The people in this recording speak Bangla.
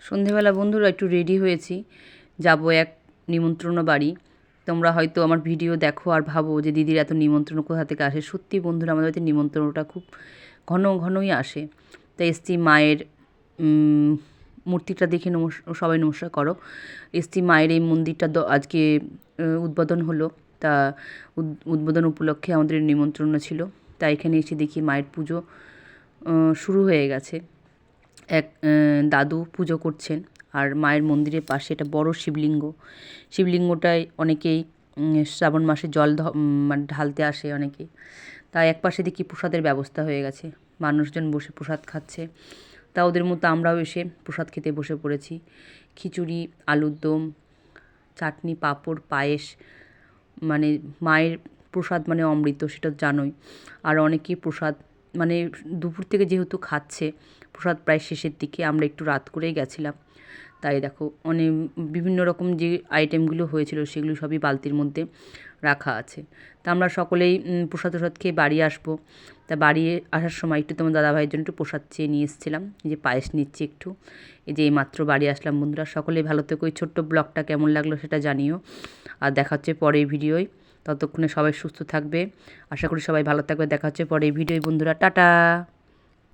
সন্ধেবেলা বন্ধুরা একটু রেডি হয়েছি, যাব এক নিমন্ত্রণ বাড়ি। তোমরা হয়তো আমার ভিডিও দেখো আর ভাবো যে দিদির এত নিমন্ত্রণ কোথা থেকে আসে। সত্যি বন্ধুরা, আমাদের বাড়িতে নিমন্ত্রণটা খুব ঘন ঘনই আসে। তাই এসছি মায়ের মূর্তিটা দেখে সবাই নমস্কার করো। এসছি মায়ের এই মন্দিরটা আজকে উদ্বোধন হলো। তা উদ্বোধন উপলক্ষে আমাদের নিমন্ত্রণ ছিল। তাই এখানে এসে দেখি মায়ের পুজো শুরু হয়ে গেছে। এক দাদু পুজো করছেন, আর মায়ের মন্দিরের পাশে একটা বড় শিবলিঙ্গ। শিবলিঙ্গটায় অনেকেই শ্রাবণ মাসে জল মানে ঢালতে আসে অনেকেই। তাই এক পাশে দেখি প্রসাদের ব্যবস্থা হয়ে গেছে, মানুষজন বসে প্রসাদ খাচ্ছে। তা ওদের মতো আমরাও এসে প্রসাদ খেতে বসে পড়েছি। খিচুড়ি, আলুর দম, চাটনি, পাঁপড়, পায়েস। মানে মায়ের প্রসাদ মানে অমৃত, সেটা জানোই। আর অনেকেই প্রসাদ মানে দুপুর থেকে যেহেতু খাচ্ছে, প্রসাদ প্রায় শেষের দিকে, আমরা একটু রাত করেই গেছিলাম। তাই দেখো অনেক বিভিন্ন রকম যে আইটেমগুলো হয়েছিল সেগুলো সবই বালতির মধ্যে রাখা আছে। তা আমরা সকলেই প্রসাদ খেয়ে বাড়ি আসবো। তা বাড়ি আসার সময় একটু তোমার দাদাভাইয়ের জন্য একটু প্রসাদ চেয়ে নিয়ে এসেছিলাম, যে পায়েস নিচ্ছি একটু। এই যে এইমাত্র বাড়ি আসলাম বন্ধুরা। সকলেই ভালো থেকো। ওই ছোট্ট ব্লগটা কেমন লাগলো সেটা জানিও। আর দেখা হচ্ছে পরের ভিডিওয়। ততক্ষণে সবাই সুস্থ থাকবে, আশা করি সবাই ভালো থাকবে। দেখা হচ্ছে পরের ভিডিওয় বন্ধুরা। টাটা।